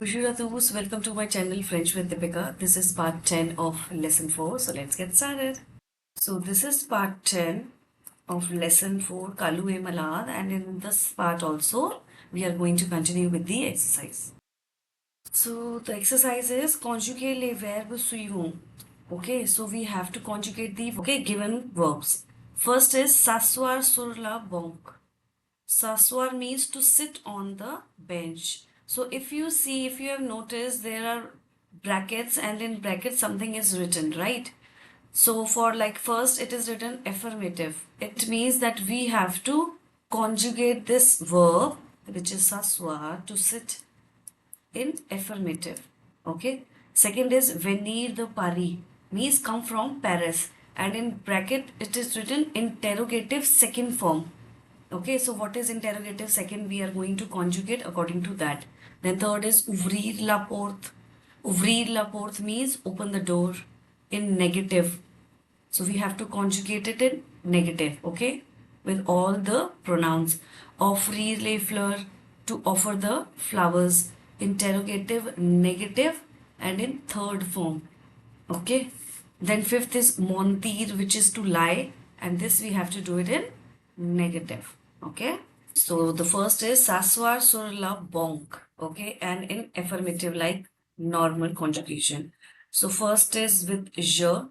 Bonjour, welcome to my channel French with Deepika. This is part 10 of lesson 4. So let's get started. So this is part 10 of lesson 4 Kalu et malade, and in this part also we are going to continue with the exercise. So the exercise is conjugate les verbes suivants. Okay, so we have to conjugate the given verbs. First is s'asseoir sur la banque. S'asseoir means to sit on the bench. So if you have noticed, there are brackets, and in brackets something is written, right? So for like first it is written affirmative. It means that we have to conjugate this verb, which is s'asseoir, to sit in affirmative. Okay. Second is venir de Paris, means come from Paris, and in bracket it is written interrogative second form. Okay, so what is interrogative second? We are going to conjugate according to that. Then third is ouvrir la porte. Ouvrir la porte means open the door in negative. So we have to conjugate it in negative, okay? With all the pronouns. Offrir les fleurs, to offer the flowers. Interrogative, negative, and in third form. Okay. Then fifth is mentir, which is to lie, and this we have to do it in negative. Okay. So the first is s'asseoir sur la banque. Okay, and in affirmative like normal conjugation. So first is with je,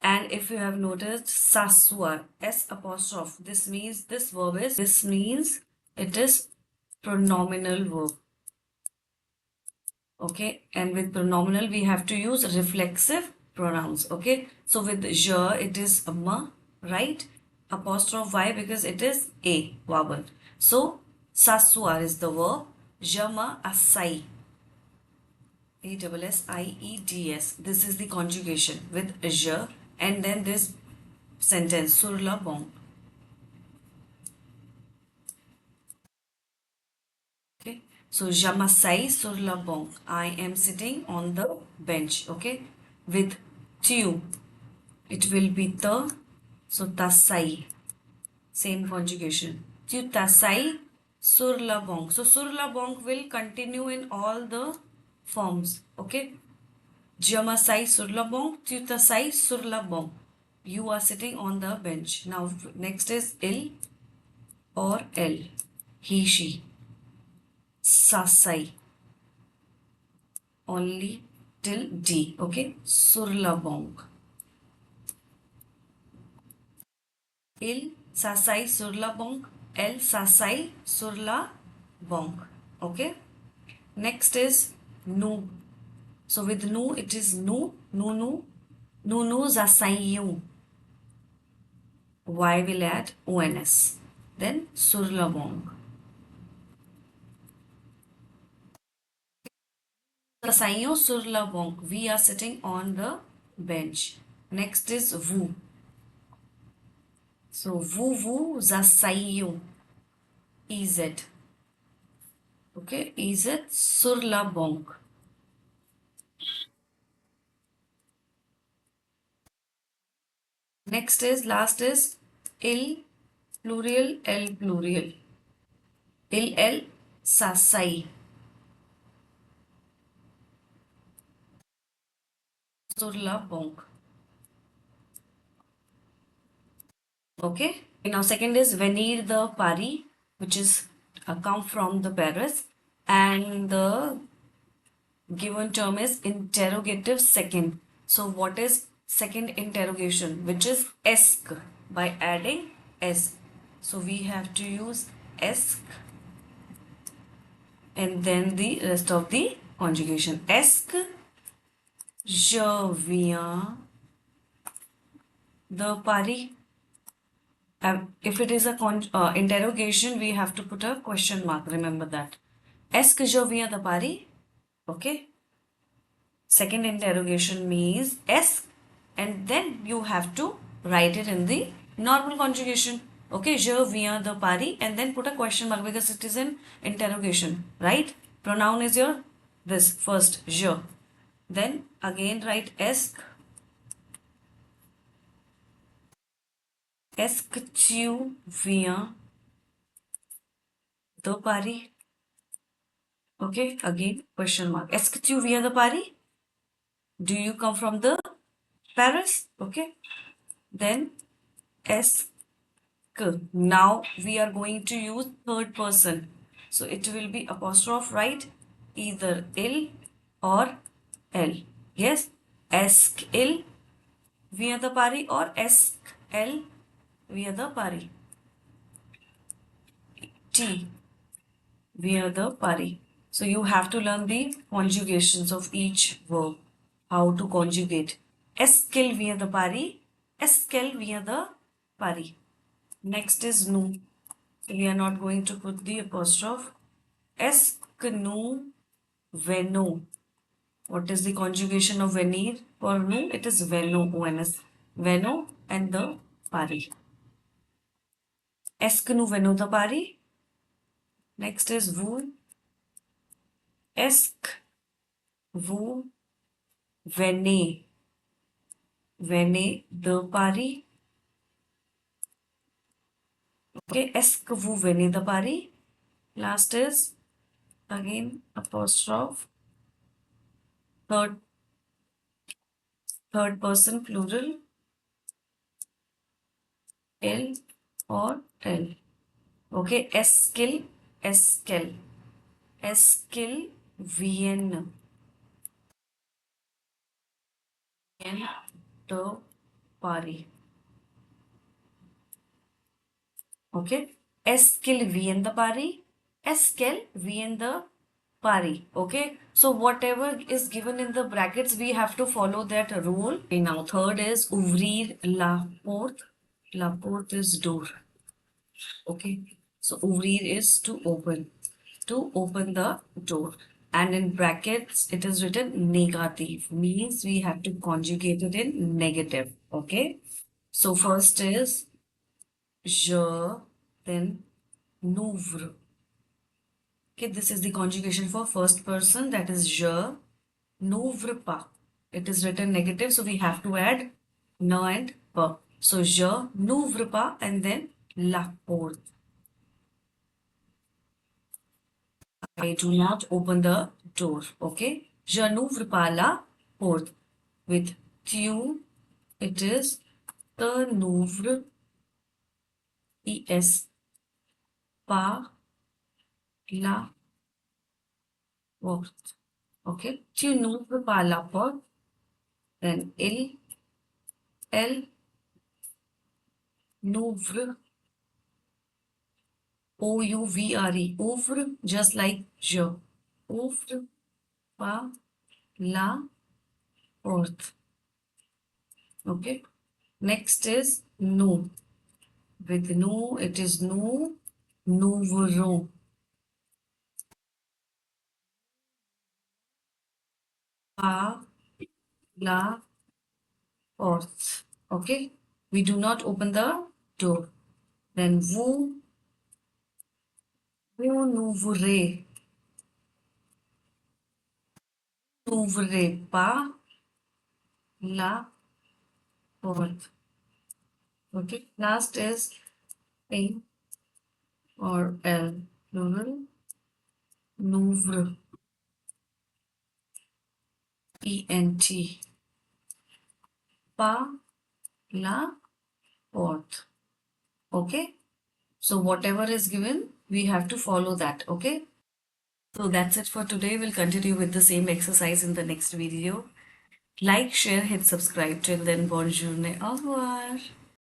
and if you have noticed s'asseoir, s apostrophe, this means it is pronominal verb. Okay, and with pronominal we have to use reflexive pronouns. Okay, so with je it is a ma, right? Apostrophe y because it is a vowel. So s'asseoir is the verb. Je m'asseye, ASSIEDS. This is the conjugation with je, and then this sentence sur la banque. Okay, so je m'asseye sur la banque. I am sitting on the bench. Okay, with tu, it will be the, so t'asseilles. Same conjugation. Tu t'asseilles sur la banque. So sur la banque will continue in all the forms. Okay. Je m'asseye sur la banque. Tu t'asseilles sur la banque. You are sitting on the bench. Now next is il or elle. He, she. S'asseye. Only till D. Okay. Sur la banque. Il s'asseye sur la banque. Elle s'asseye sur la banque. Okay. Next is nous. So with nous it is nous, nous asseyons. Y will add ONS. Then sur la banque. Asseyons sur la banque. We are sitting on the bench. Next is vous. So vous asseyons. EZ. Okay, EZ sur la banque. Next is, last is il plurial, elle plurial. Il, elle s'asseye sur la banque. Okay. Now second is venir de Paris, which is come from the Paris, and the given term is interrogative second. So what is second interrogation? Which is esque, by adding s. So we have to use esque and then the rest of the conjugation. Esque, je viens de Paris. If it is a interrogation, we have to put a question mark. Remember that. Est-ce que je viens de Paris? Okay. Second interrogation means est, and then you have to write it in the normal conjugation. Okay, je viens de Paris, and then put a question mark because it is an interrogation, right? Pronoun is your this first je. Then again write est. Est-ce que tu viens de Paris? Okay, again, question mark. Est-ce que tu viens de Paris? Do you come from the Paris? Okay. Then est-ce que. Now we are going to use third person. So it will be apostrophe, right? Either il or elle. Yes. Est-ce qu'il vient de Paris or est-ce elle vient de Paris? T vient de Paris. So you have to learn the conjugations of each verb. How to conjugate. Est-ce qu'il vient de Paris? Est-ce qu'elle vient de Paris? Next is nous. We are not going to put the apostrophe. Est-ce que nous venons? What is the conjugation of venir for nous? It is venons, O-N-S. Venons and the Paris. Est-ce que nous venons de Paris? Next is vous. Est-ce que vous venez de Paris? Okay, est-ce que vous venez de Paris? Last is again apostrophe. Third person plural. Elle or elle. Okay, est-ce qu'elle viennent de Paris? Okay, est-ce qu'ils viennent de Paris? Est-ce qu'elles viennent de Paris? Okay, so whatever is given in the brackets, we have to follow that rule. Okay, now third is ouvrir la porte. La porte is door. Okay, so ouvrir is to open the door, and in brackets it is written negative, means we have to conjugate it in negative. Okay, so first is je, then n'ouvre. Okay, this is the conjugation for first person, that is je n'ouvre pas. It is written negative, so we have to add ne and pa. So je n'ouvre pas and then la porte. I do not open the door. Okay. Je n'ouvre pas la porte. With tu, it is te n'ouvre is pas la porte. Okay. Tu n'ouvres pas la porte. Then elle n'ouvre. O-U-V-R-E. Ouvre, just like je. Ouvre pas la porte. Okay. Next is nous. With nous, it is nous, n'ouvrons. Pas la porte. Okay. We do not open the door. Then vous n'ouvrez. N'ouvrez pas la porte. Okay. Last is a or L plural. N'ouvre. E-N-T. Pas la porte. Okay. So whatever is given, we have to follow that. Okay. So that's it for today. We'll continue with the same exercise in the next video. Like, share, hit subscribe. Till then, bonjour, au revoir.